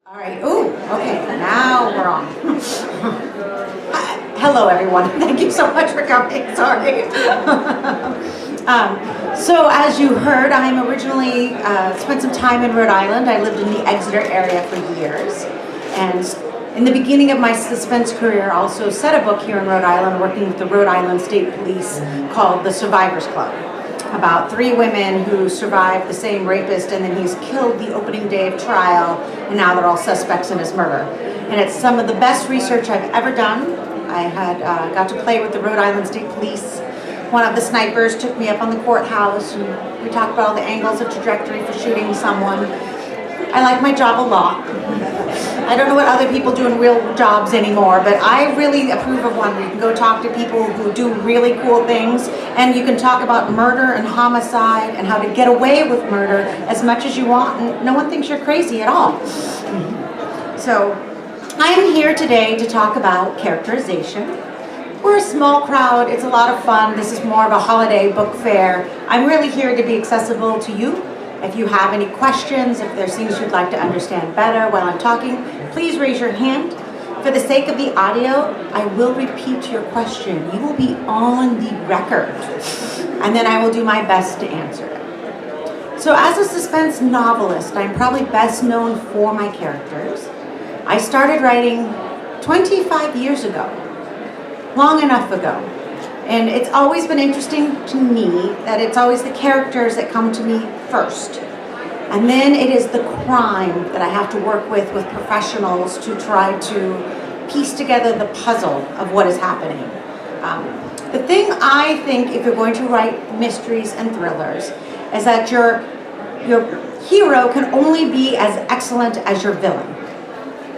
All right. Ooh, okay. Now we're on. Hello, everyone. Thank you so much for coming. Sorry. So as you heard, I'm originally spent some time in Rhode Island. I lived in the Exeter area for years. And in the beginning of my suspense career, also set a book here in Rhode Island, working with the Rhode Island State Police, called The Survivors Club, about 3 women who survived the same rapist, and then he's killed the opening day of trial, and now they're all suspects in his murder. And it's some of the best research I've ever done. I had got to play with the Rhode Island State Police. One of the snipers took me up on the courthouse, and we talked about all the angles of trajectory for shooting someone. I like my job a lot. I don't know what other people do in real jobs anymore, but I really approve of one where you can go talk to people who do really cool things, and you can talk about murder and homicide and how to get away with murder as much as you want, and no one thinks you're crazy at all. So I am here today to talk about characterization. We're a small crowd. It's a lot of fun. This is more of a holiday book fair. I'm really here to be accessible to you. If you have any questions, if there's things you'd like to understand better while I'm talking, please raise your hand. For the sake of the audio, I will repeat your question. You will be on the record, and then I will do my best to answer it. So as a suspense novelist, I'm probably best known for my characters. I started writing 25 years ago, long enough ago. And it's always been interesting to me that it's always the characters that come to me first. And then it is the crime that I have to work with professionals to try to piece together the puzzle of what is happening. The thing I think, if you're going to write mysteries and thrillers, is that your hero can only be as excellent as your villain.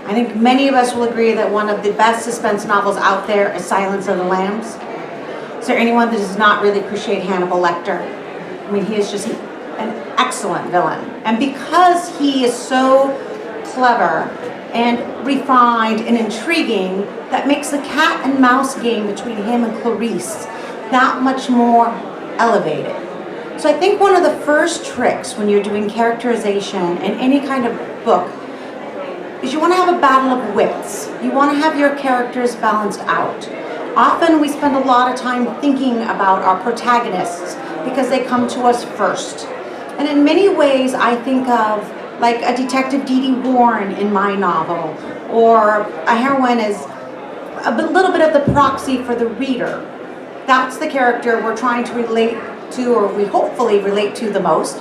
I think many of us will agree that one of the best suspense novels out there is Silence of the Lambs. Is there anyone that does not really appreciate Hannibal Lecter? I mean, he is just an excellent villain. And because he is so clever and refined and intriguing, that makes the cat and mouse game between him and Clarice that much more elevated. So I think one of the first tricks when you're doing characterization in any kind of book is you want to have a battle of wits. You want to have your characters balanced out. Often we spend a lot of time thinking about our protagonists because they come to us first. And in many ways, I think of like a Detective Dee Warren in my novel, or a heroine is a little bit of the proxy for the reader. That's the character we're trying to relate to, or we hopefully relate to the most.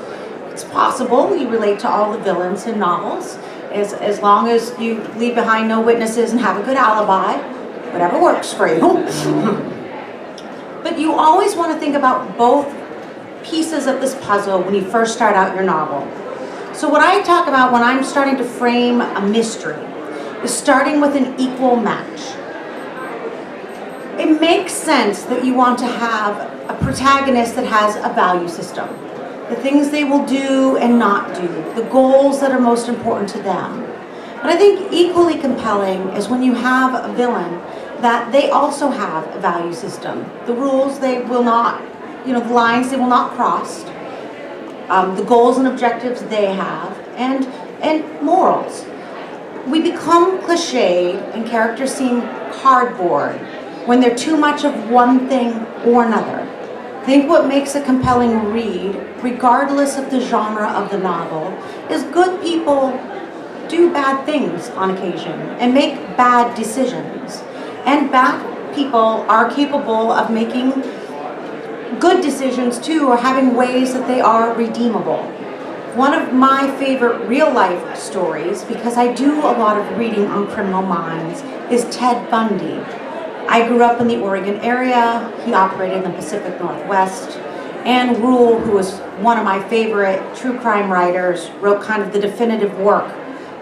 It's possible you relate to all the villains in novels, as long as you leave behind no witnesses and have a good alibi. Whatever works for you. But you always want to think about both pieces of this puzzle when you first start out your novel. So what I talk about when I'm starting to frame a mystery is starting with an equal match. It makes sense that you want to have a protagonist that has a value system. The things they will do and not do. The goals that are most important to them. But I think equally compelling is when you have a villain that they also have a value system. The rules they will not, the lines they will not cross, the goals and objectives they have, and morals. We become cliched and characters seem cardboard when they're too much of one thing or another. I think what makes a compelling read, regardless of the genre of the novel, is good people do bad things on occasion and make bad decisions. And bad people are capable of making good decisions too, or having ways that they are redeemable. One of my favorite real life stories, because I do a lot of reading on criminal minds, is Ted Bundy. I grew up in the Oregon area. He operated in the Pacific Northwest. Anne Rule, who was one of my favorite true crime writers, wrote kind of the definitive work,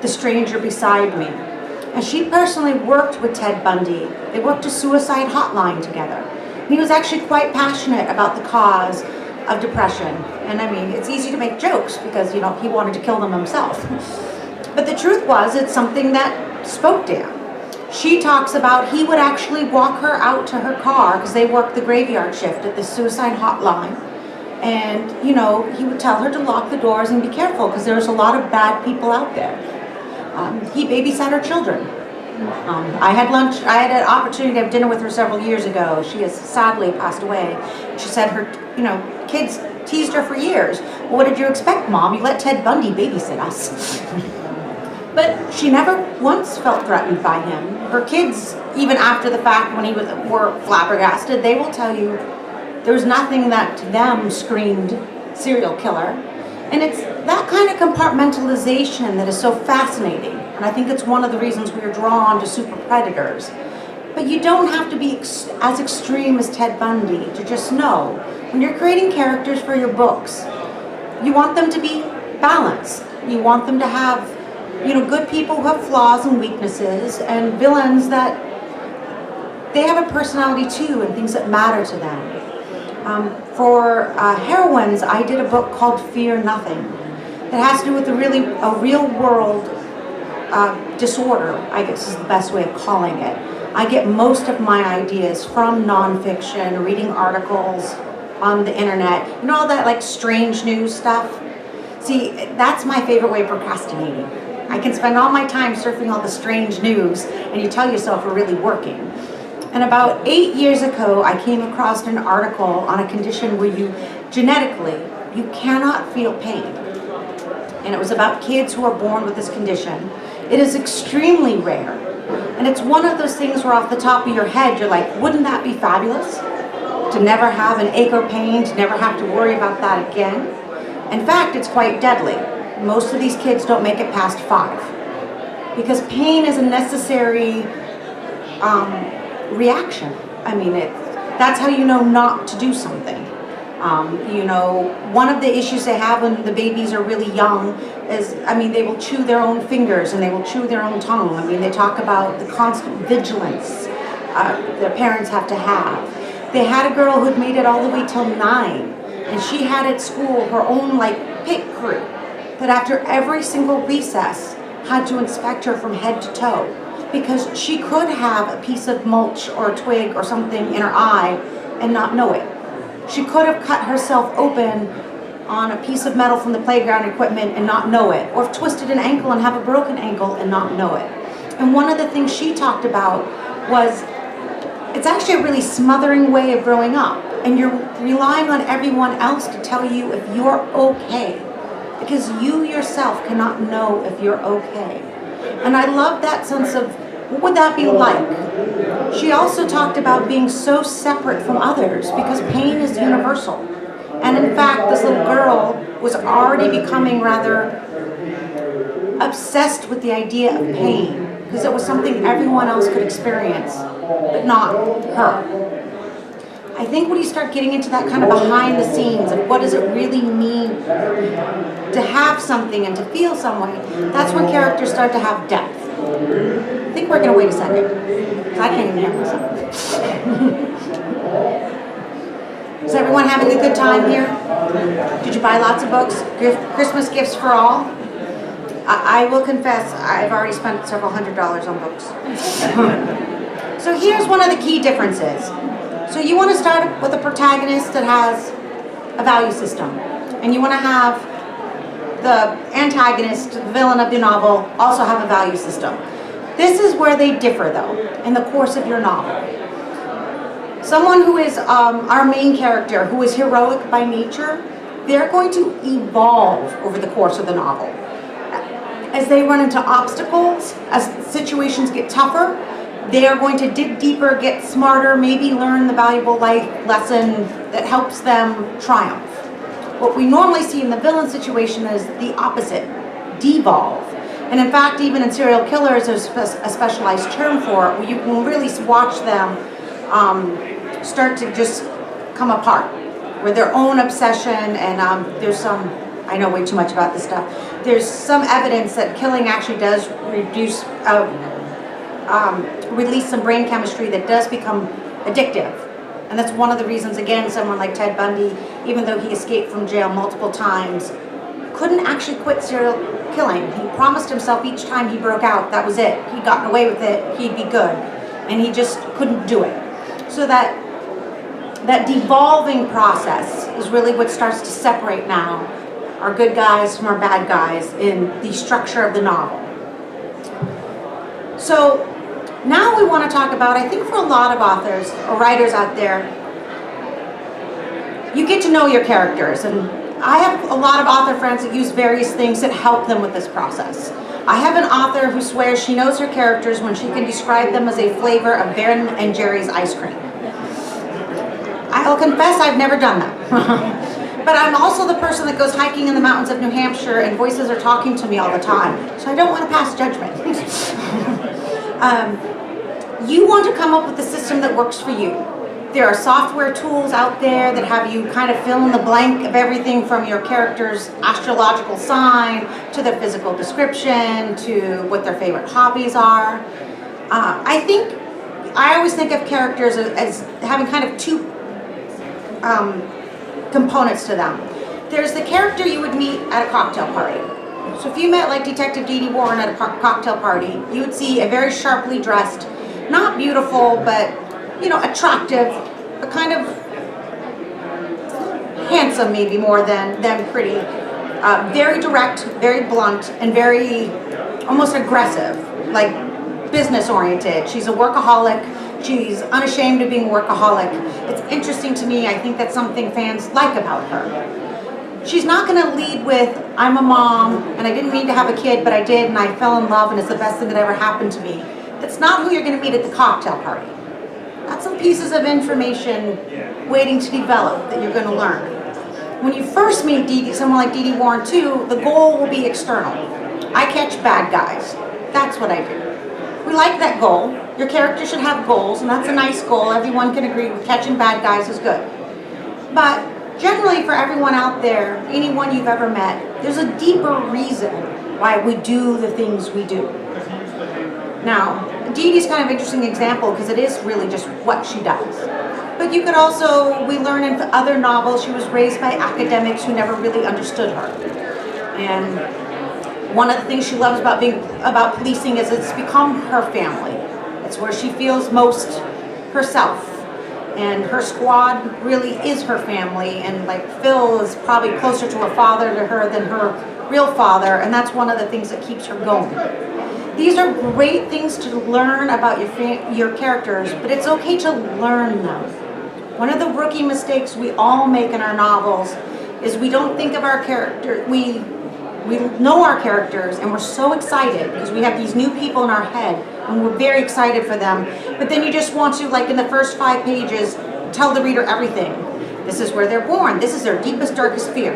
The Stranger Beside Me. And she personally worked with Ted Bundy. They worked a suicide hotline together. He was actually quite passionate about the cause of depression. And I mean, it's easy to make jokes because, he wanted to kill them himself. But the truth was, it's something that spoke to him. She talks about he would actually walk her out to her car because they worked the graveyard shift at the suicide hotline. And, he would tell her to lock the doors and be careful because there's a lot of bad people out there. He babysat her children. I had an opportunity to have dinner with her several years ago. She has sadly passed away. She said her, kids teased her for years. Well, what did you expect, Mom? You let Ted Bundy babysit us. But she never once felt threatened by him. Her kids, even after the fact, when were flabbergasted, they will tell you there was nothing that to them screamed serial killer. And it's that kind of compartmentalization that is so fascinating. And I think it's one of the reasons we are drawn to super predators. But you don't have to be as extreme as Ted Bundy to just know. When you're creating characters for your books, you want them to be balanced. You want them to have, good people who have flaws and weaknesses, and villains that they have a personality too and things that matter to them. For heroines, I did a book called Fear Nothing. It has to do with a real world disorder, I guess is the best way of calling it. I get most of my ideas from nonfiction, reading articles on the internet, all that like strange news stuff. See, that's my favorite way of procrastinating. I can spend all my time surfing all the strange news, and you tell yourself we're really working. And about 8 years ago, I came across an article on a condition where genetically, you cannot feel pain. And it was about kids who are born with this condition. It is extremely rare. And it's one of those things where off the top of your head, you're like, wouldn't that be fabulous? To never have an ache or pain, to never have to worry about that again. In fact, it's quite deadly. Most of these kids don't make it past 5. Because pain is a necessary reaction. I mean, that's how you know not to do something. One of the issues they have when the babies are really young is, they will chew their own fingers and they will chew their own tongue. They talk about the constant vigilance their parents have to have. They had a girl who'd made it all the way till 9, and she had at school her own pit crew that after every single recess had to inspect her from head to toe, because she could have a piece of mulch or a twig or something in her eye and not know it. She could have cut herself open on a piece of metal from the playground equipment and not know it, or twisted an ankle and have a broken ankle and not know it. And one of the things she talked about was, it's actually a really smothering way of growing up, and you're relying on everyone else to tell you if you're okay, because you yourself cannot know if you're okay. And I love that sense of, what would that be like? She also talked about being so separate from others because pain is universal. And in fact, this little girl was already becoming rather obsessed with the idea of pain because it was something everyone else could experience, but not her. I think when you start getting into that kind of behind the scenes of what does it really mean to have something and to feel some way, that's when characters start to have depth. I think we're going to wait a second, because I can't even hear myself. Is everyone having a good time here? Did you buy lots of books? Christmas gifts for all? I will confess, I've already spent several $100s on books. So here's one of the key differences. So you want to start with a protagonist that has a value system, and you want to have the antagonist, the villain of the novel, also have a value system. This is where they differ, though, in the course of your novel. Someone who is our main character, who is heroic by nature, they're going to evolve over the course of the novel. As they run into obstacles, as situations get tougher, they are going to dig deeper, get smarter, maybe learn the valuable life lesson that helps them triumph. What we normally see in the villain situation is the opposite, devolve. And in fact, even in serial killers, there's a specialized term for it, where you can really watch them start to just come apart with their own obsession. And there's some, I know way too much about this stuff, there's some evidence that killing actually does release some brain chemistry that does become addictive. And that's one of the reasons, again, someone like Ted Bundy, even though he escaped from jail multiple times, couldn't actually quit serial killing. He promised himself each time he broke out, that was it. He'd gotten away with it, he'd be good. And he just couldn't do it. So that devolving process is really what starts to separate now our good guys from our bad guys in the structure of the novel. So now we want to talk about, I think for a lot of authors or writers out there, you get to know your characters, and I have a lot of author friends that use various things that help them with this process. I have an author who swears she knows her characters when she can describe them as a flavor of Ben and Jerry's ice cream. I'll confess I've never done that. But I'm also the person that goes hiking in the mountains of New Hampshire and voices are talking to me all the time, so I don't want to pass judgment. You want to come up with a system that works for you. There are software tools out there that have you kind of fill in the blank of everything from your character's astrological sign to their physical description to what their favorite hobbies are. I always think of characters as having kind of two components to them. There's the character you would meet at a cocktail party. So if you met like Detective Dee Dee Warren at a cocktail party, you would see a very sharply dressed, not beautiful, but attractive, but kind of handsome maybe more than pretty. Very direct, very blunt, and very almost aggressive, like business oriented. She's a workaholic. She's unashamed of being a workaholic. It's interesting to me. I think that's something fans like about her. She's not going to lead with, I'm a mom, and I didn't mean to have a kid, but I did, and I fell in love, and it's the best thing that ever happened to me. That's not who you're going to meet at the cocktail party. That's some pieces of information waiting to develop that you're going to learn. When you first meet someone like Dee Dee Warren too, the goal will be external. I catch bad guys. That's what I do. We like that goal. Your character should have goals, and that's a nice goal. Everyone can agree with catching bad guys is good. But generally for everyone out there, anyone you've ever met, there's a deeper reason why we do the things we do. Now, Dee Dee's kind of an interesting example because it is really just what she does. But you could also, we learn in other novels, she was raised by academics who never really understood her. And one of the things she loves about policing is it's become her family. It's where she feels most herself. And her squad really is her family. And like Phil is probably closer to a father to her than her real father. And that's one of the things that keeps her going. These are great things to learn about your characters, but it's okay to learn them. One of the rookie mistakes we all make in our novels is we don't think of our character. We know our characters and we're so excited because we have these new people in our head and we're very excited for them. But then you just want to, like in the first 5 pages, tell the reader everything. This is where they're born. This is their deepest, darkest fear.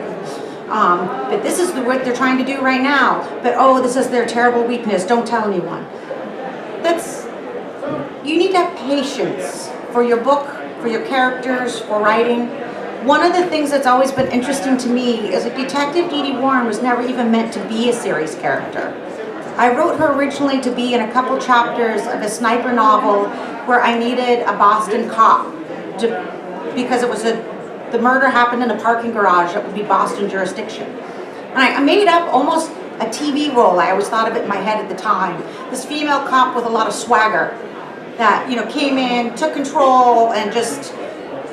But this is what they're trying to do right now. But oh, this is their terrible weakness. Don't tell anyone. You need to have patience for your book, for your characters, for writing. One of the things that's always been interesting to me is that Detective Dee Dee Warren was never even meant to be a series character. I wrote her originally to be in a couple chapters of a sniper novel where I needed a Boston cop because it was the murder happened in a parking garage that would be Boston jurisdiction. And I made up almost a TV role. I always thought of it in my head at the time. This female cop with a lot of swagger that came in, took control, and just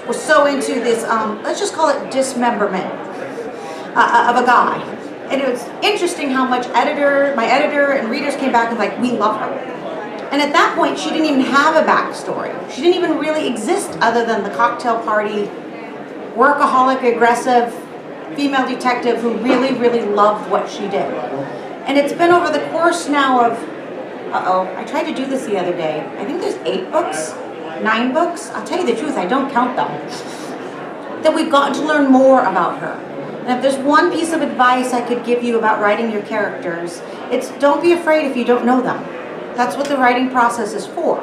was so into this, let's just call it dismemberment of a guy. And it was interesting how much my editor and readers came back and like, we love her. And at that point, she didn't even have a backstory. She didn't even really exist other than the cocktail party, workaholic, aggressive female detective who really, really loved what she did. And it's been over the course now of, I tried to do this the other day. I think there's 8 books, 9 books. I'll tell you the truth, I don't count them. That we've gotten to learn more about her. And if there's one piece of advice I could give you about writing your characters, it's don't be afraid if you don't know them. That's what the writing process is for.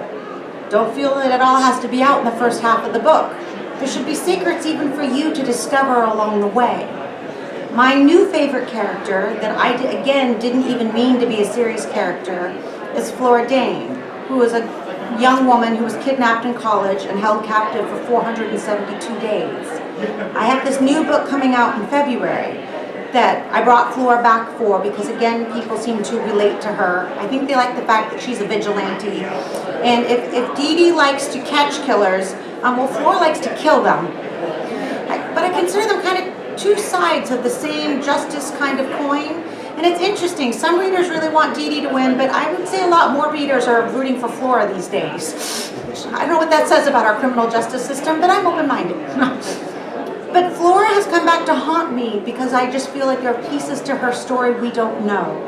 Don't feel that it all has to be out in the first half of the book. There should be secrets even for you to discover along the way. My new favorite character that I, again, didn't even mean to be a series character is Flora Dane, who is a young woman who was kidnapped in college and held captive for 472 days. I have this new book coming out in February that I brought Flora back for because, again, people seem to relate to her. I think they like the fact that she's a vigilante. And if Dee Dee likes to catch killers, well, Flora likes to kill them. But I consider them kind of two sides of the same justice kind of coin. And it's interesting, some readers really want Dee Dee to win, but I would say a lot more readers are rooting for Flora these days. I don't know what that says about our criminal justice system, but I'm open-minded. But Flora has come back to haunt me because I just feel like there are pieces to her story we don't know.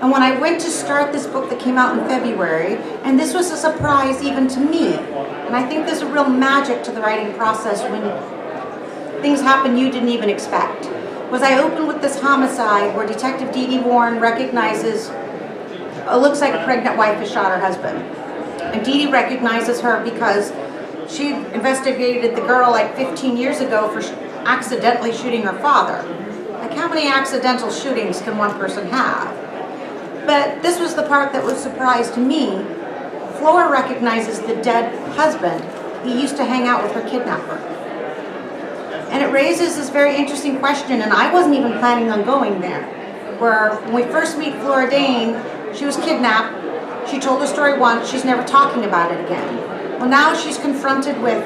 And when I went to start this book that came out in February, and this was a surprise even to me, and I think there's a real magic to the writing process when things happen you didn't even expect, was I opened with this homicide where Detective Dee Dee Warren recognizes, it looks like a pregnant wife has shot her husband. And Dee Dee recognizes her because she investigated the girl like 15 years ago for accidentally shooting her father. Like, how many accidental shootings can one person have? But this was the part that was a surprise to me. Flora recognizes the dead husband. He used to hang out with her kidnapper. And it raises this very interesting question, and I wasn't even planning on going there, where when we first meet Flora Dane, she was kidnapped. She told the story once, she's never talking about it again. Well, now she's confronted with,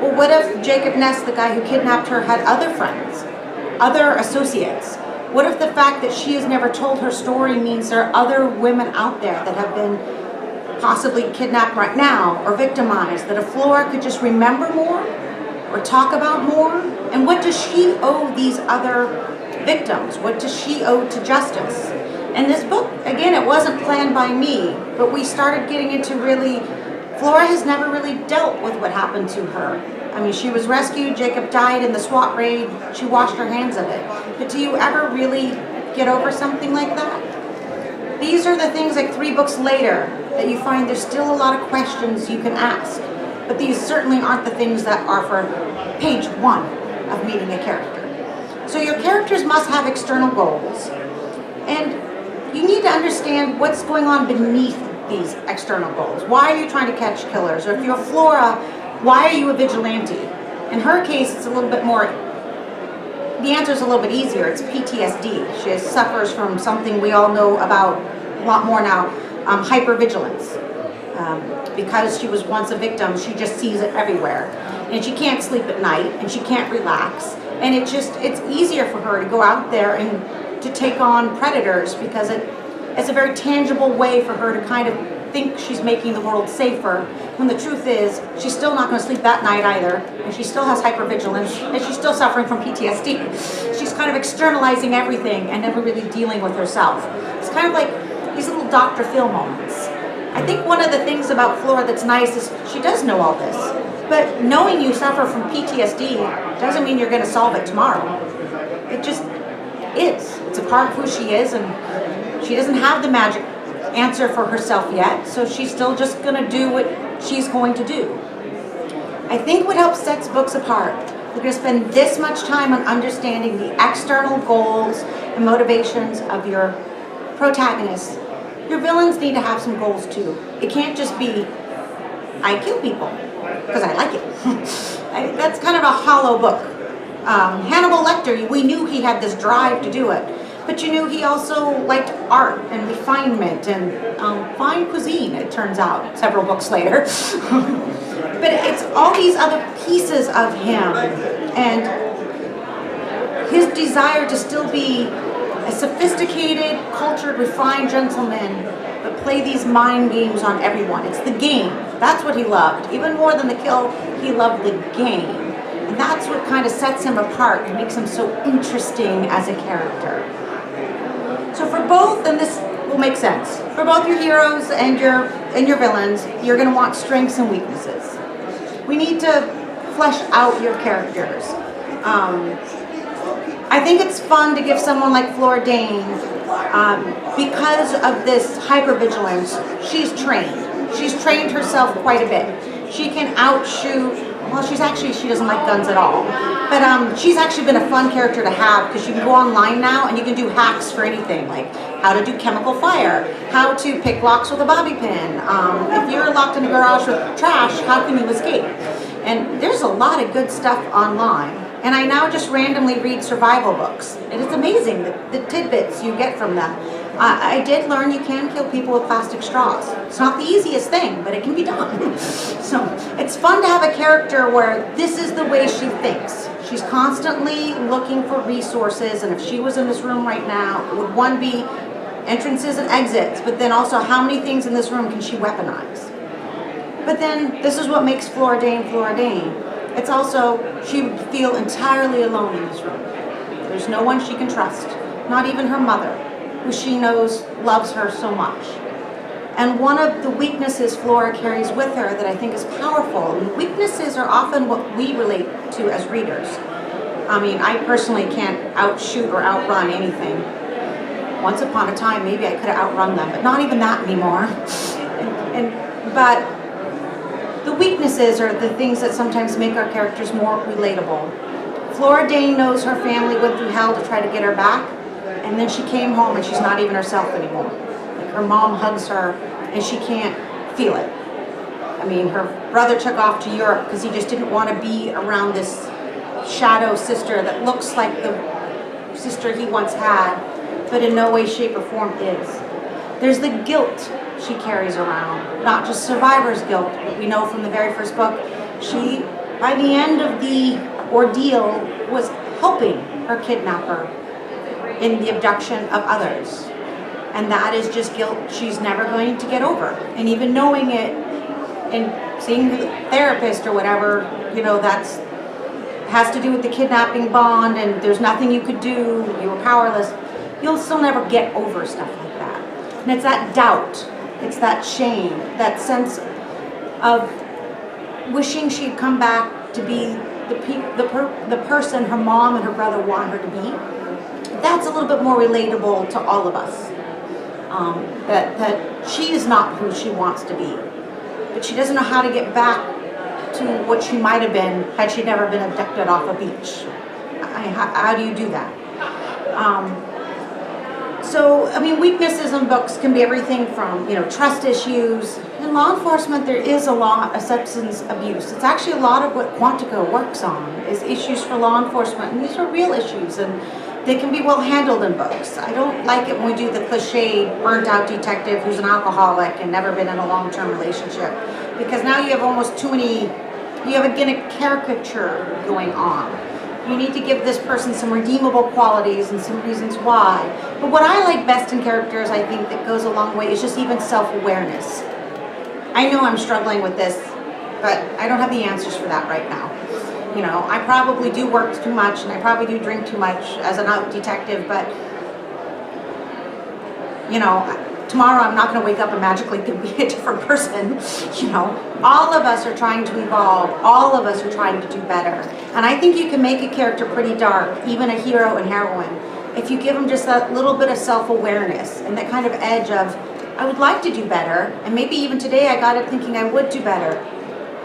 well, what if Jacob Ness, the guy who kidnapped her, had other friends, other associates? What if the fact that she has never told her story means there are other women out there that have been possibly kidnapped right now or victimized, that if Flora could just remember more or talk about more? And what does she owe these other victims? What does she owe to justice? And this book, again, it wasn't planned by me, but we started getting into really, Flora has never really dealt with what happened to her. I mean, she was rescued, Jacob died in the SWAT raid, she washed her hands of it. But do you ever really get over something like that? These are the things, like 3 books later, that you find there's still a lot of questions you can ask. But these certainly aren't the things that are for page 1 of meeting a character. So your characters must have external goals. And you need to understand what's going on beneath these external goals. Why are you trying to catch killers? Or if you're Flora, why are you a vigilante? In her case, it's a little bit more, the answer is a little bit easier. It's PTSD. She suffers from something we all know about a lot more now, hypervigilance. Because she was once a victim, she just sees it everywhere. And she can't sleep at night, and she can't relax. And it's easier for her to go out there and to take on predators because it's a very tangible way for her to kind of think she's making the world safer, when the truth is she's still not going to sleep that night either, and she still has hypervigilance, and she's still suffering from PTSD. She's kind of externalizing everything and never really dealing with herself. It's kind of like these little Dr. Phil moments. I think one of the things about Flora that's nice is she does know all this, but knowing you suffer from PTSD doesn't mean you're going to solve it tomorrow. It just is. It's a part of who she is, and she doesn't have the magic answer for herself yet, so she's still just going to do what she's going to do. I think what helps sets books apart, we're going to spend this much time on understanding the external goals and motivations of your protagonists. Your villains need to have some goals too. It can't just be, I kill people because I like it. That's kind of a hollow book. Hannibal Lecter, we knew he had this drive to do it. But you knew he also liked art and refinement and fine cuisine, it turns out, several books later. But it's all these other pieces of him and his desire to still be a sophisticated, cultured, refined gentleman, but play these mind games on everyone. It's the game. That's what he loved. Even more than the kill, he loved the game. And that's what kind of sets him apart and makes him so interesting as a character. So for both, and this will make sense, for both your heroes and your villains, you're going to want strengths and weaknesses. We need to flesh out your characters. I think it's fun to give someone like Flora Dane, because of this hypervigilance, she's trained. She's trained herself quite a bit. She can outshoot. Well, she doesn't like guns at all. But she's actually been a fun character to have because you can go online now and you can do hacks for anything, like how to do chemical fire, how to pick locks with a bobby pin. If you're locked in a garage with trash, how can you escape? And there's a lot of good stuff online. And I now just randomly read survival books. And it's amazing the tidbits you get from them. I did learn you can kill people with plastic straws. It's not the easiest thing, but it can be done. So it's fun to have a character where this is the way she thinks. She's constantly looking for resources, and if she was in this room right now, it would one be entrances and exits, but then also how many things in this room can she weaponize? But then this is what makes Flora Dane Flora Dane. It's also, she would feel entirely alone in this room. There's no one she can trust, not even her mother, who she knows loves her so much. And one of the weaknesses Flora carries with her that I think is powerful, and weaknesses are often what we relate to as readers. I mean, I personally can't outshoot or outrun anything. Once upon a time, maybe I could have outrun them, but not even that anymore. But the weaknesses are the things that sometimes make our characters more relatable. Flora Dane knows her family went through hell to try to get her back, and then she came home and she's not even herself anymore. Like, her mom hugs her and she can't feel it. I mean, her brother took off to Europe because he just didn't want to be around this shadow sister that looks like the sister he once had, but in no way, shape, or form is. There's the guilt she carries around, not just survivor's guilt, but we know from the very first book, she, by the end of the ordeal, was helping her kidnapper in the abduction of others. And that is just guilt she's never going to get over. And even knowing it and seeing the therapist or whatever, you know, that's has to do with the kidnapping bond and there's nothing you could do, you were powerless. You'll still never get over stuff like that. And it's that doubt, it's that shame, that sense of wishing she'd come back to be the person her mom and her brother want her to be. That's a little bit more relatable to all of us. That she is not who she wants to be, but she doesn't know how to get back to what she might have been had she never been abducted off a beach. How do you do that? So, I mean, weaknesses in books can be everything from, you know, trust issues. In law enforcement, there is a lot of substance abuse. It's actually a lot of what Quantico works on, is issues for law enforcement, and these are real issues, and they can be well handled in books. I don't like it when we do the cliched, burnt-out detective who's an alcoholic and never been in a long-term relationship, because now you have almost too many, you have a caricature going on. You need to give this person some redeemable qualities and some reasons why. But what I like best in characters, I think, that goes a long way is just even self-awareness. I know I'm struggling with this, but I don't have the answers for that right now. You know, I probably do work too much and I probably do drink too much as an out detective, but, you know, tomorrow I'm not going to wake up and magically be a different person. You know, all of us are trying to evolve. All of us are trying to do better. And I think you can make a character pretty dark, even a hero and heroine, if you give them just that little bit of self-awareness and that kind of edge of, I would like to do better, and maybe even today I got it thinking I would do better.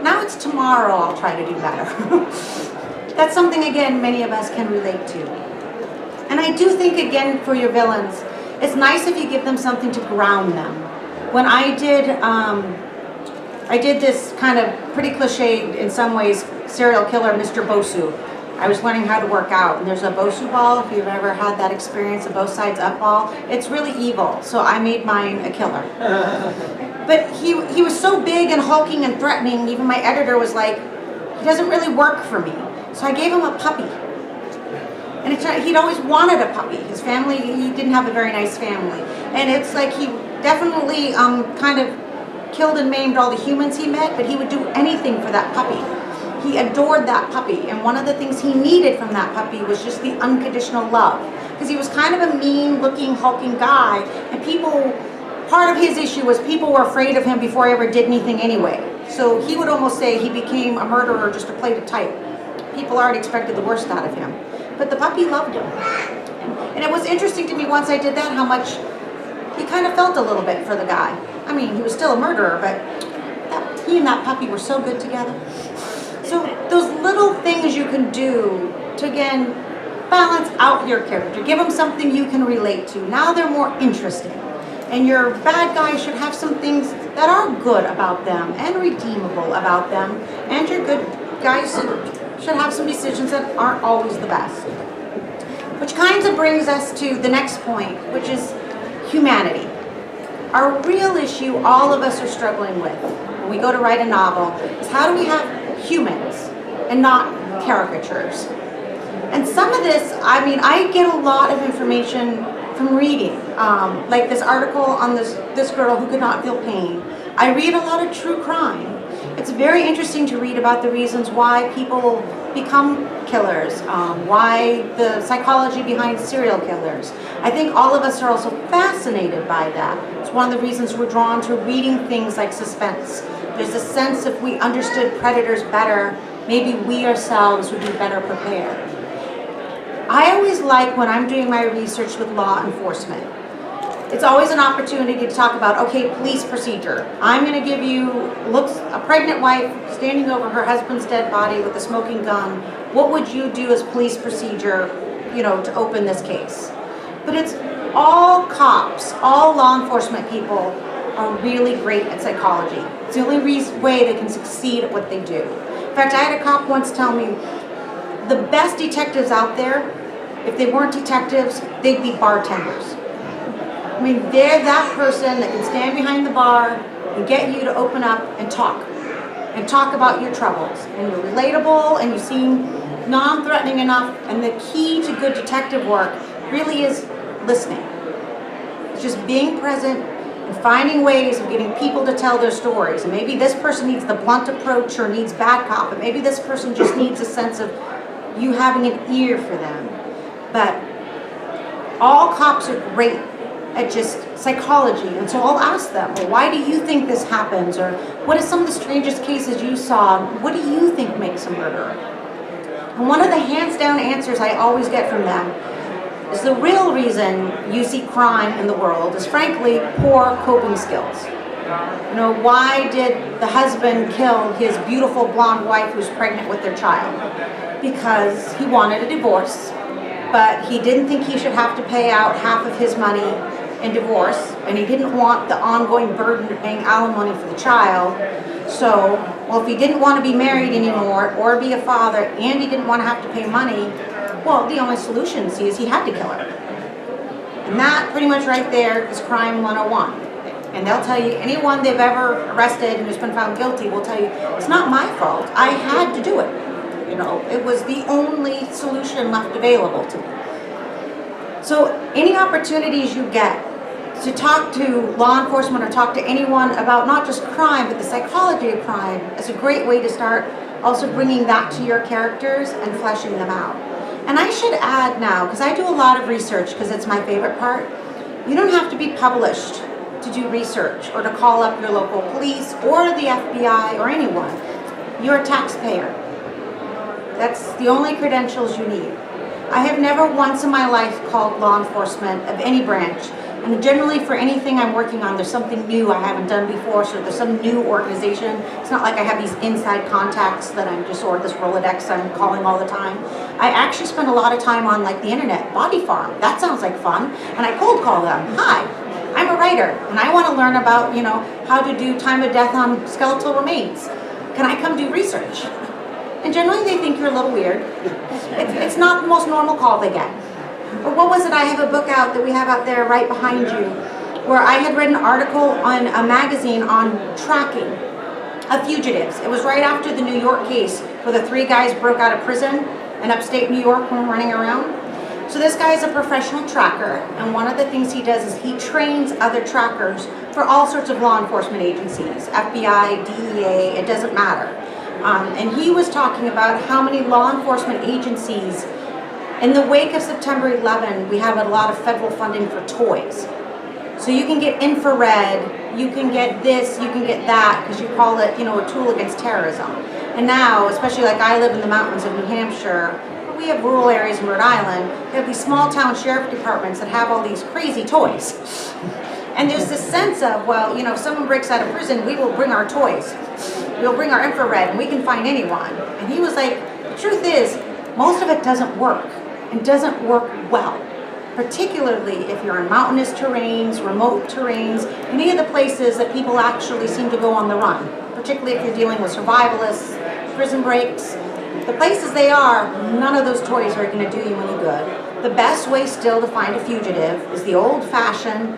Now it's tomorrow I'll try to do better. That's something, again, many of us can relate to. And I do think, again, for your villains, it's nice if you give them something to ground them. When I did this kind of pretty cliched, in some ways, serial killer, Mr. Bosu. I was learning how to work out, and there's a Bosu ball, if you've ever had that experience, a both sides up ball. It's really evil, so I made mine a killer. But he was so big and hulking and threatening, even my editor was like, he doesn't really work for me. So I gave him a puppy. And he'd always wanted a puppy. His family, he didn't have a very nice family. And it's like he definitely kind of killed and maimed all the humans he met, but he would do anything for that puppy. He adored that puppy. And one of the things he needed from that puppy was just the unconditional love. Because he was kind of a mean-looking, hulking guy. And part of his issue was people were afraid of him before he ever did anything anyway. So he would almost say he became a murderer just to play the type. People already expected the worst out of him. But the puppy loved him. And it was interesting to me once I did that how much he kind of felt a little bit for the guy. I mean, he was still a murderer, but he and that puppy were so good together. So those little things you can do to, again, balance out your character. Give them something you can relate to. Now they're more interesting. And your bad guys should have some things that are good about them and redeemable about them. And your good guys should have some decisions that aren't always the best. Which kind of brings us to the next point, which is humanity. Our real issue all of us are struggling with when we go to write a novel is how do we have humans and not caricatures? And some of this, I mean, I get a lot of information from reading, like this article on this girl who could not feel pain. I read a lot of true crime. It's very interesting to read about the reasons why people become killers, why the psychology behind serial killers. I think all of us are also fascinated by that. It's one of the reasons we're drawn to reading things like suspense. There's a sense if we understood predators better, maybe we ourselves would be better prepared. I always like when I'm doing my research with law enforcement. It's always an opportunity to talk about, okay, police procedure. I'm going to give you, a pregnant wife standing over her husband's dead body with a smoking gun. What would you do as police procedure, to open this case? But it's all cops, all law enforcement people are really great at psychology. It's the only way they can succeed at what they do. In fact, I had a cop once tell me, the best detectives out there, if they weren't detectives, they'd be bartenders. I mean, they're that person that can stand behind the bar and get you to open up and talk about your troubles. And you're relatable and you seem non-threatening enough. And the key to good detective work really is listening. It's just being present and finding ways of getting people to tell their stories. And maybe this person needs the blunt approach or needs bad cop, and maybe this person just needs a sense of you having an ear for them. But all cops are great at just psychology, and so I'll ask them, well, why do you think this happens? Or what are some of the strangest cases you saw? What do you think makes a murderer? And one of the hands down answers I always get from them is the real reason you see crime in the world is frankly poor coping skills. Why did the husband kill his beautiful blonde wife who's pregnant with their child? Because he wanted a divorce, but he didn't think he should have to pay out half of his money in divorce, and he didn't want the ongoing burden of paying alimony for the child. So, if he didn't want to be married anymore or be a father, and he didn't want to have to pay money, well, the only solution is he had to kill her. And that pretty much right there is crime 101. And they'll tell you, anyone they've ever arrested and who's been found guilty will tell you, it's not my fault, I had to do it. It was the only solution left available to me. So any opportunities you get to talk to law enforcement or talk to anyone about not just crime, but the psychology of crime is a great way to start also bringing that to your characters and fleshing them out. And I should add now, because I do a lot of research because it's my favorite part, you don't have to be published to do research or to call up your local police or the FBI or anyone. You're a taxpayer. That's the only credentials you need. I have never once in my life called law enforcement of any branch. And generally for anything I'm working on, there's something new I haven't done before, so there's some new organization. It's not like I have these inside contacts that or this Rolodex I'm calling all the time. I actually spend a lot of time on the internet, Body Farm. That sounds like fun. And I cold call them. Hi, I'm a writer and I want to learn about, how to do time of death on skeletal remains. Can I come do research? And generally they think you're a little weird. It's not the most normal call they get. Or what was it? I have a book out that we have out there right behind you, where I had read an article on a magazine on tracking of fugitives. It was right after the New York case where the 3 guys broke out of prison in upstate New York when running around. So this guy is a professional tracker, and one of the things he does is he trains other trackers for all sorts of law enforcement agencies, FBI, DEA, it doesn't matter. And he was talking about how many law enforcement agencies, in the wake of September 11, we have a lot of federal funding for toys. So you can get infrared, you can get this, you can get that, because you call it, a tool against terrorism. And now, especially like I live in the mountains of New Hampshire, we have rural areas in Rhode Island, we have these small town sheriff departments that have all these crazy toys. And there's this sense of, if someone breaks out of prison, we will bring our toys. We'll bring our infrared and we can find anyone. And he was like, the truth is, most of it doesn't work, and doesn't work well. Particularly if you're in mountainous terrains, remote terrains, any of the places that people actually seem to go on the run. Particularly if you're dealing with survivalists, prison breaks. The places they are, none of those toys are going to do you any good. The best way still to find a fugitive is the old-fashioned,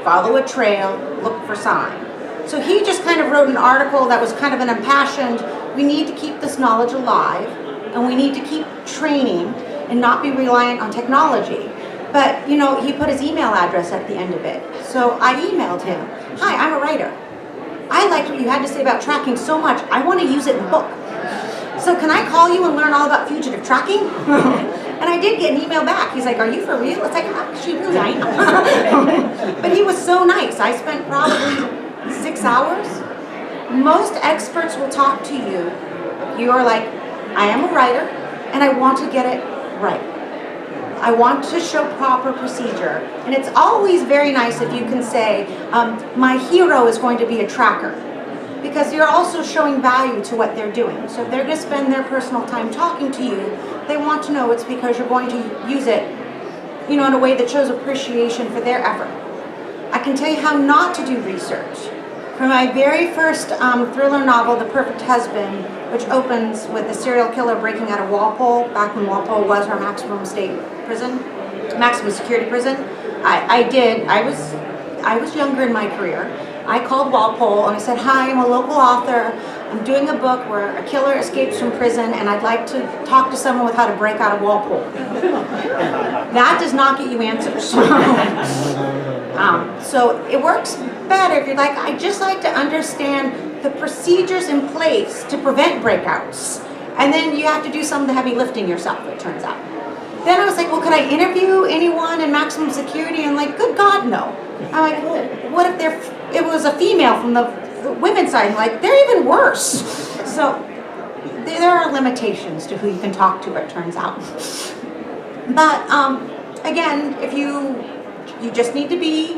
follow a trail, look for sign. So he just kind of wrote an article that was kind of an impassioned, we need to keep this knowledge alive, and we need to keep training. and not be reliant on technology. But, you know, he put his email address at the end of it. So I emailed him, "Hi, I'm a writer. I liked what you had to say about tracking so much, I want to use it in a book. So can I call you and learn all about fugitive tracking?" And I did get an email back. He's like, "Are you for real?" It's like, actually, really, I am. But he was so nice. I spent probably 6 hours. Most experts will talk to you. You are like, "I am a writer, and I want to get it right. I want to show proper procedure." And it's always very nice if you can say, "My hero is going to be a tracker," because you're also showing value to what they're doing. So if they're going to spend their personal time talking to you, they want to know it's because you're going to use it, you know, in a way that shows appreciation for their effort. I can tell you how not to do research. For my very first thriller novel, The Perfect Husband, which opens with a serial killer breaking out of Walpole, back when Walpole was our maximum security prison, I was younger in my career. I called Walpole and I said, "Hi, I'm a local author. I'm doing a book where a killer escapes from prison and I'd like to talk to someone with how to break out of Walpole." That does not get you answers. So it works better if you're like, "I just like to understand the procedures in place to prevent breakouts." And then you have to do some of the heavy lifting yourself, it turns out. Then I was like, "Well, could I interview anyone in maximum security?" And like, good God, no. I'm like, "Well, what if it was a female from the women's side?" I'm like, they're even worse. So there are limitations to who you can talk to, it turns out. But again, if you just need to be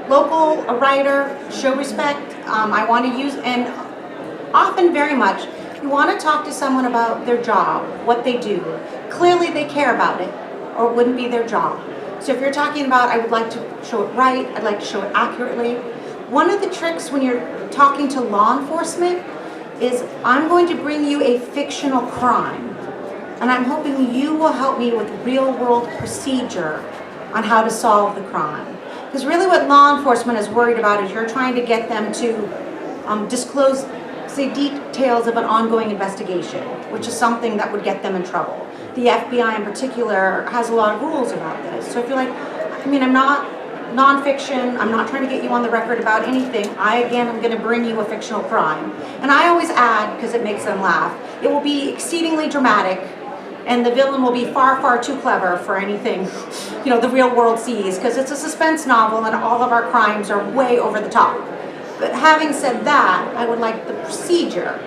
local, a writer, show respect. I want to use, and often very much, you want to talk to someone about their job, what they do. Clearly they care about it, or it wouldn't be their job. So if you're talking about, "I would like to show it right, I'd like to show it accurately." One of the tricks when you're talking to law enforcement is, "I'm going to bring you a fictional crime, and I'm hoping you will help me with real world procedure on how to solve the crime." Because really what law enforcement is worried about is you're trying to get them to disclose, say, details of an ongoing investigation, which is something that would get them in trouble. The FBI in particular has a lot of rules about this. So if you're like, I'm not nonfiction, I'm not trying to get you on the record about anything, I'm going to bring you a fictional crime. And I always add, because it makes them laugh, it will be exceedingly dramatic, and the villain will be far, far too clever for anything, the real world sees, because it's a suspense novel and all of our crimes are way over the top. But having said that, I would like the procedure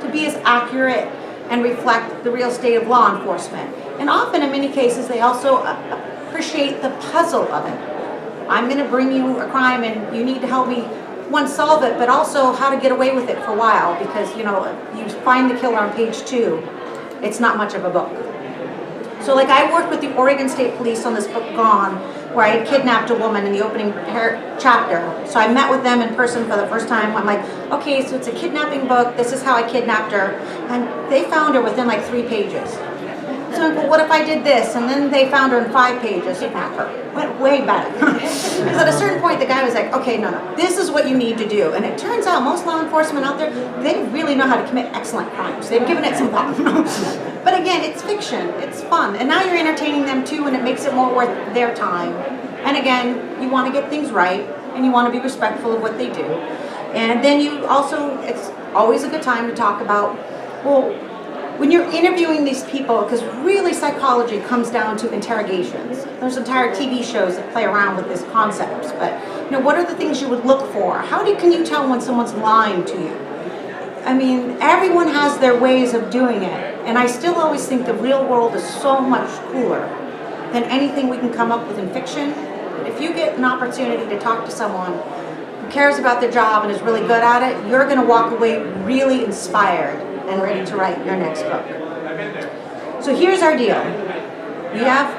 to be as accurate and reflect the real state of law enforcement. And often, in many cases, they also appreciate the puzzle of it. I'm going to bring you a crime and you need to help me, one, solve it, but also how to get away with it for a while, because, you find the killer on page 2. It's not much of a book. So like I worked with the Oregon State Police on this book, Gone, where I had kidnapped a woman in the opening chapter. So I met with them in person for the first time. I'm like, okay, so it's a kidnapping book. This is how I kidnapped her. And they found her within like 3 pages. So I'm like, well, what if I did this? And then they found her in 5 pages. Kidnap her. Went way better. Because at a certain point, the guy was like, okay, no, this is what you need to do. And it turns out most law enforcement out there, they really know how to commit excellent crimes. They've given it some thought. But again, it's fiction. It's fun. And now you're entertaining them too, and it makes it more worth their time. And again, you want to get things right, and you want to be respectful of what they do. And then you also, it's always a good time to talk about, well, when you're interviewing these people, because really psychology comes down to interrogations. There's entire TV shows that play around with these concepts, but what are the things you would look for? Can you tell when someone's lying to you? Everyone has their ways of doing it, and I still always think the real world is so much cooler than anything we can come up with in fiction. If you get an opportunity to talk to someone who cares about their job and is really good at it, you're going to walk away really inspired and ready to write your next book. So here's our deal. We have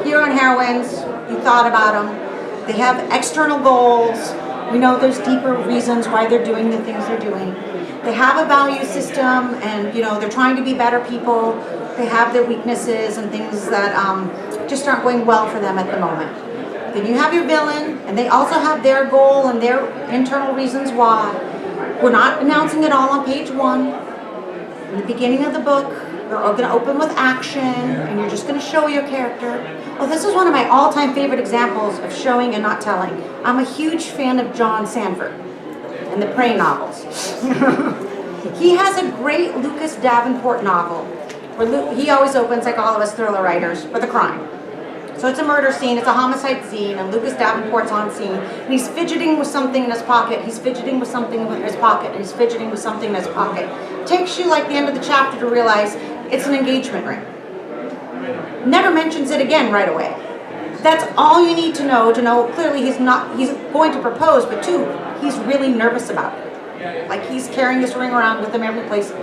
hero and heroines, you thought about them, they have external goals, we know there's deeper reasons why they're doing the things they're doing. They have a value system, and they're trying to be better people. They have their weaknesses and things that just aren't going well for them at the moment. Then you have your villain, and they also have their goal and their internal reasons why. We're not announcing it all on page 1. In the beginning of the book, You're going to open with action, and you're just going to show your character. Oh, this is one of my all-time favorite examples of showing and not telling. I'm a huge fan of John Sandford and the Prey novels. He has a great Lucas Davenport novel where he always opens, like all of us thriller writers, with a crime. So it's a murder scene, it's a homicide scene, and Lucas Davenport's on scene, and he's fidgeting with something in his pocket, he's fidgeting with something in his pocket, and he's fidgeting with something in his pocket. Takes you like the end of the chapter to realize it's an engagement ring. Never mentions it again right away. That's all you need to know clearly he's going to propose, but two, he's really nervous about it. Like he's carrying this ring around with him every place,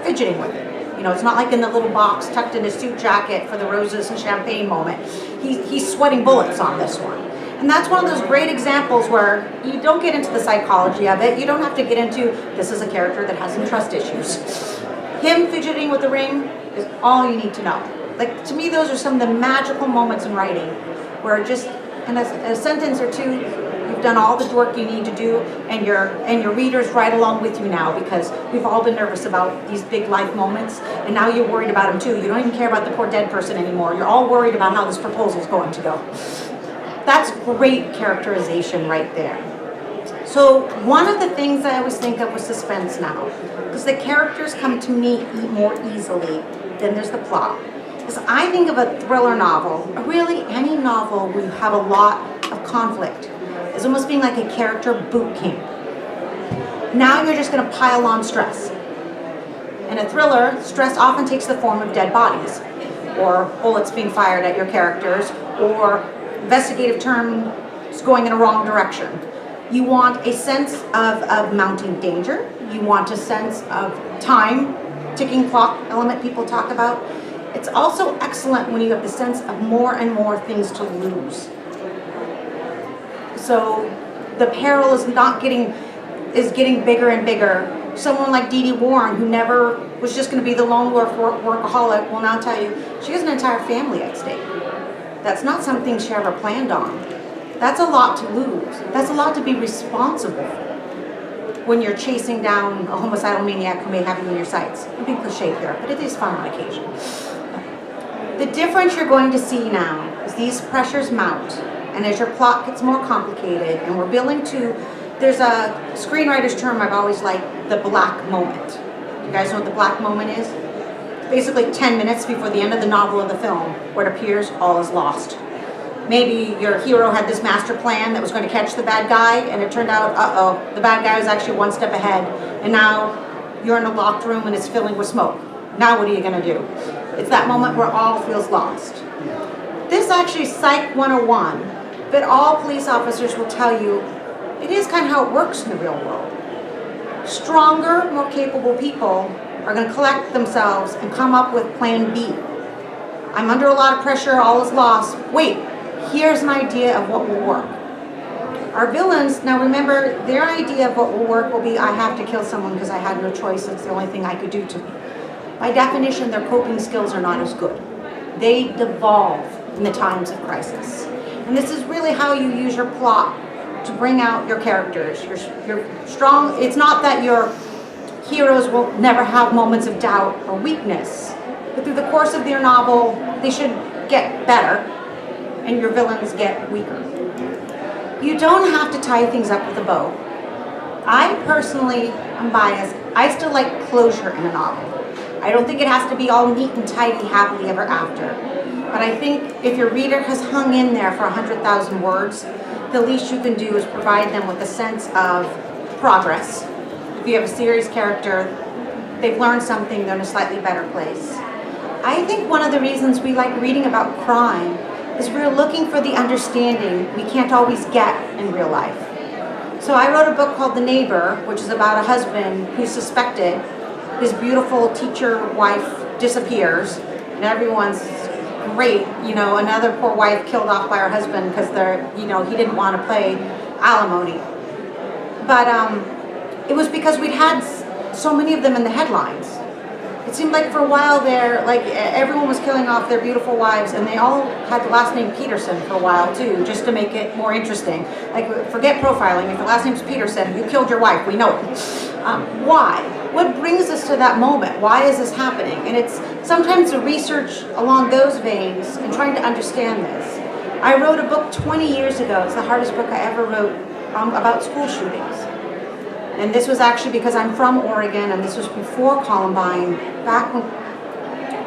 fidgeting with it. You know, it's not like in the little box tucked in his suit jacket for the roses and champagne moment. He's sweating bullets on this one. And that's one of those great examples where you don't get into the psychology of it. You don't have to get into, this is a character that has some trust issues. Him fidgeting with the ring is all you need to know. Like, to me, those are some of the magical moments in writing where just in a sentence or two, you've done all the work you need to do, and your readers ride along with you now, because we've all been nervous about these big life moments, and now you're worried about them too. You don't even care about the poor dead person anymore. You're all worried about how this proposal is going to go. That's great characterization right there. So one of the things I always think of with suspense now, because the characters come to me more easily than there's the plot, is I think of a thriller novel, or really any novel where you have a lot of conflict, as almost being like a character boot camp. Now you're just going to pile on stress. In a thriller, stress often takes the form of dead bodies, or bullets being fired at your characters, or investigative terms going in a wrong direction. You want a sense of mounting danger. You want a sense of time, ticking clock element people talk about. It's also excellent when you have the sense of more and more things to lose. So the peril is getting bigger and bigger. Someone like Dee Dee Warren, who never was just going to be the lone wolf workaholic, will now tell you she has an entire family at stake. That's not something she ever planned on. That's a lot to lose. That's a lot to be responsible for when you're chasing down a homicidal maniac who may have you in your sights. I'm being cliche here, but it is fun on occasion. The difference you're going to see now is these pressures mount, and as your plot gets more complicated, and we're building to, there's a screenwriter's term I've always liked, the black moment. You guys know what the black moment is? Basically 10 minutes before the end of the novel or the film, where it appears all is lost. Maybe your hero had this master plan that was going to catch the bad guy, and it turned out, the bad guy was actually one step ahead, and now you're in a locked room and it's filling with smoke. Now what are you going to do? It's that moment where all feels lost. This actually is Psych 101, but all police officers will tell you it is kind of how it works in the real world. Stronger, more capable people are going to collect themselves and come up with plan B. I'm under a lot of pressure, all is lost. Wait, here's an idea of what will work. Our villains, now remember, their idea of what will work will be, I have to kill someone because I had no choice, it's the only thing I could do to me. By definition, their coping skills are not as good. They devolve in the times of crisis. And this is really how you use your plot to bring out your characters. You're strong. It's not that your heroes will never have moments of doubt or weakness, but through the course of their novel, they should get better, and your villains get weaker. You don't have to tie things up with a bow. I personally am biased. I still like closure in a novel. I don't think it has to be all neat and tidy, happily ever after. But I think if your reader has hung in there for 100,000 words, the least you can do is provide them with a sense of progress. If you have a serious character, they've learned something, they're in a slightly better place. I think one of the reasons we like reading about crime is we're looking for the understanding we can't always get in real life. So I wrote a book called The Neighbor, which is about a husband who's suspected. His beautiful teacher wife disappears, and everyone's great. You know, another poor wife killed off by her husband because he didn't want to pay alimony. But it was because we'd had so many of them in the headlines. It seemed like for a while there, like everyone was killing off their beautiful wives, and they all had the last name Peterson for a while too, just to make it more interesting. Like, forget profiling. If the last name's Peterson, you killed your wife. We know it. Why? What brings us to that moment? Why is this happening? And it's sometimes the research along those veins and trying to understand this. I wrote a book 20 years ago. It's the hardest book I ever wrote about school shootings. And this was actually because I'm from Oregon, and this was before Columbine, back when,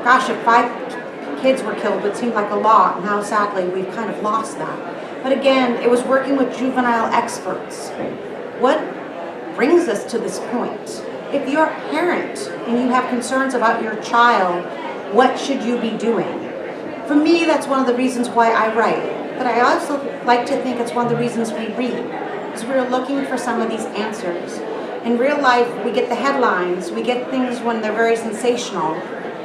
gosh, if 5 kids were killed, it seemed like a lot, and now sadly we've kind of lost that. But again, it was working with juvenile experts. What brings us to this point? If you're a parent and you have concerns about your child, what should you be doing? For me, that's one of the reasons why I write. But I also like to think it's one of the reasons we read, because we're looking for some of these answers. In real life, we get the headlines, we get things when they're very sensational,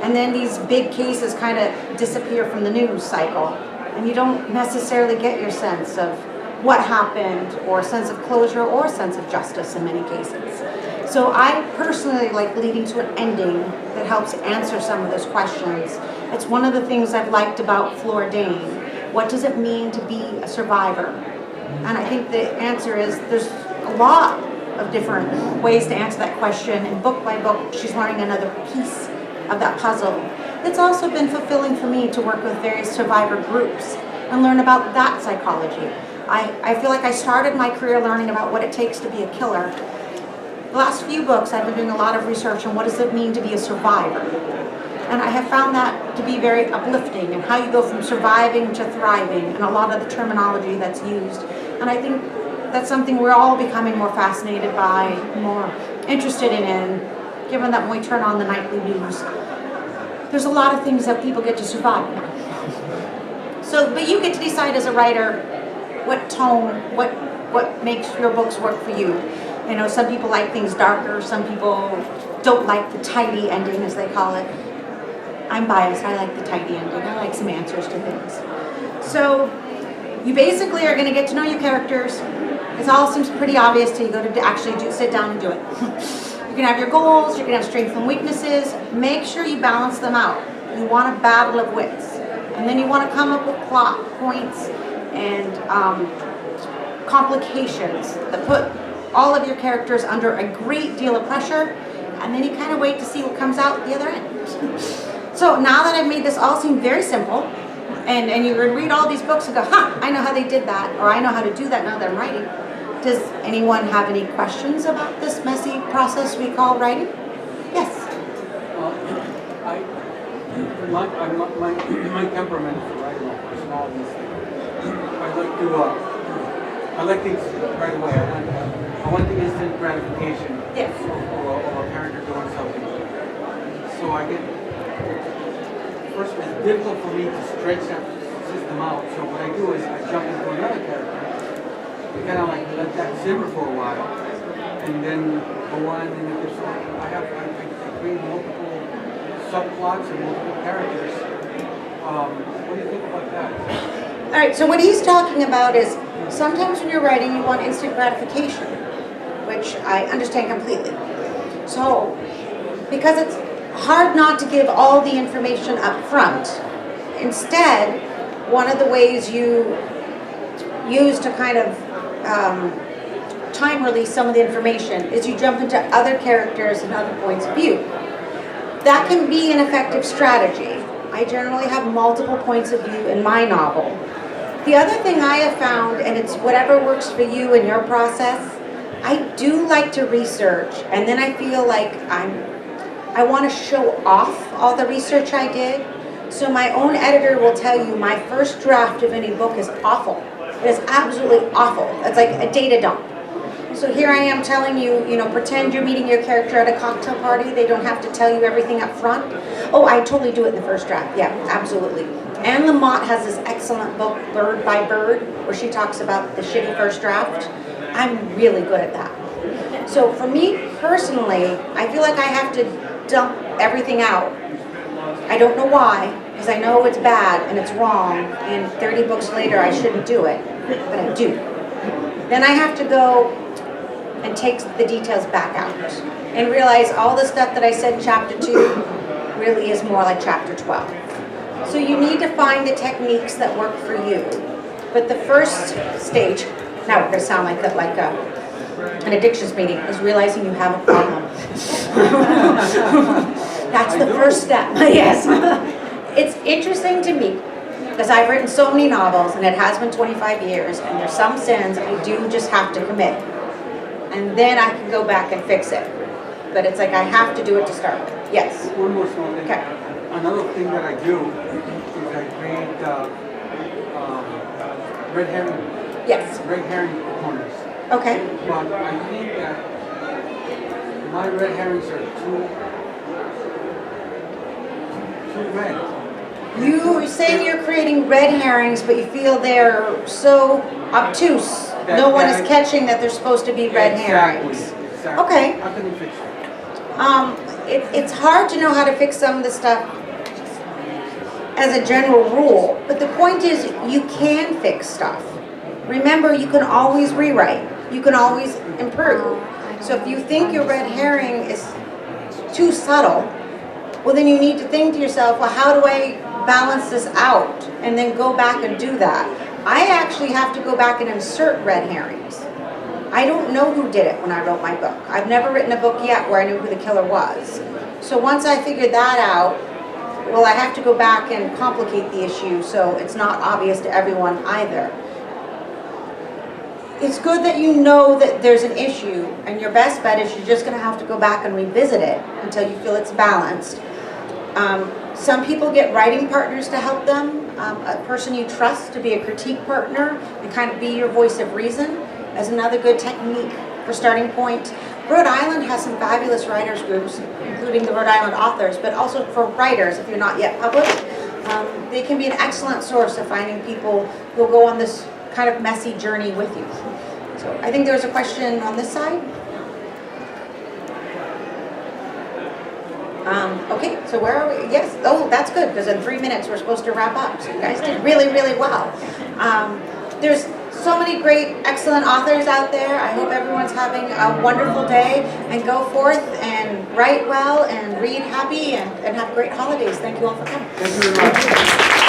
and then these big cases kind of disappear from the news cycle, and you don't necessarily get your sense of what happened, or a sense of closure, or a sense of justice in many cases. So I personally like leading to an ending that helps answer some of those questions. It's one of the things I've liked about Flora Dane. What does it mean to be a survivor? And I think the answer is there's a lot of different ways to answer that question, and book by book she's learning another piece of that puzzle. It's also been fulfilling for me to work with various survivor groups and learn about that psychology. I feel like I started my career learning about what it takes to be a killer. The last few books I've been doing a lot of research on what does it mean to be a survivor. And I have found that to be very uplifting, and how you go from surviving to thriving, and a lot of the terminology that's used. And I think that's something we're all becoming more fascinated by, more interested in, given that when we turn on the nightly news, there's a lot of things that people get to survive now. So, but you get to decide as a writer what tone, what makes your books work for you. You know, some people like things darker, some people don't like the tidy ending, as they call it. I'm biased, I like the tidy ending. I like some answers to things. So, you basically are going to get to know your characters. It all seems pretty obvious till you go to actually sit down and do it. You can have your goals, you can have strengths and weaknesses. Make sure you balance them out. You want a battle of wits. And then you want to come up with plot points and complications that put all of your characters under a great deal of pressure, and then you kind of wait to see what comes out the other end. So now that I've made this all seem very simple, and you read all these books and go, I know how they did that, or I know how to do that now that I'm writing. Does anyone have any questions about this messy process we call writing? Yes? My temperament is writing my personalities. I like things right away. I want the instant gratification of a character doing something. So I get, first it's difficult for me to stretch that system out. So what I do is I jump into another character. I kind of like let that simmer for a while, and then go on and I create multiple subplots and multiple characters. What do you think about that? All right, so what he's talking about is sometimes when you're writing, you want instant gratification, which I understand completely. So, because it's hard not to give all the information up front, instead, one of the ways you use to kind of time release some of the information is you jump into other characters and other points of view. That can be an effective strategy. I generally have multiple points of view in my novel. The other thing I have found, and it's whatever works for you in your process, I do like to research, and then I feel like I want to show off all the research I did. So my own editor will tell you my first draft of any book is awful. It is absolutely awful. It's like a data dump. So here I am telling you, pretend you're meeting your character at a cocktail party. They don't have to tell you everything up front. Oh, I totally do it in the first draft. Yeah, absolutely. Anne Lamott has this excellent book, Bird by Bird, where she talks about the shitty first draft. I'm really good at that. So for me personally, I feel like I have to dump everything out. I don't know why, because I know it's bad and it's wrong, and 30 books later I shouldn't do it, but I do. Then I have to go and take the details back out and realize all the stuff that I said in chapter 2 really is more like chapter 12. So you need to find the techniques that work for you. But the first stage, now we're going to sound like an addictions meeting, is realizing you have a problem. That's I the do. first step, yes. It's interesting to me, because I've written so many novels, and it has been 25 years, and there's some sins I do just have to commit. And then I can go back and fix it. But it's like I have to do it to start with. Yes. One more small thing. Okay. Another thing that I do is I create red herring corners. Okay. But I think that my red herrings are too red. You're saying you're creating red herrings, but you feel they're so obtuse. No one is catching that they're supposed to be red herrings. Exactly. Okay. How can you fix it? It's hard to know how to fix some of the stuff as a general rule, but the point is you can fix stuff. Remember, you can always rewrite. You can always improve. So if you think your red herring is too subtle, well then you need to think to yourself, well, how do I balance this out? And then go back and do that. I actually have to go back and insert red herrings. I don't know who did it when I wrote my book. I've never written a book yet where I knew who the killer was. So once I figured that out, well, I have to go back and complicate the issue so it's not obvious to everyone either. It's good that you know that there's an issue, and your best bet is you're just going to have to go back and revisit it until you feel it's balanced. Some people get writing partners to help them, a person you trust to be a critique partner and kind of be your voice of reason as another good technique for starting point. Rhode Island has some fabulous writers groups, including the Rhode Island authors, but also for writers, if you're not yet published. They can be an excellent source of finding people who will go on this kind of messy journey with you. So I think there was a question on this side. Okay, so where are we? Yes, oh, that's good, because in 3 minutes we're supposed to wrap up. So you guys did really, really well. There's so many great, excellent authors out there. I hope everyone's having a wonderful day, and go forth and write well and read happy and have great holidays. Thank you all for coming. Thank you very much.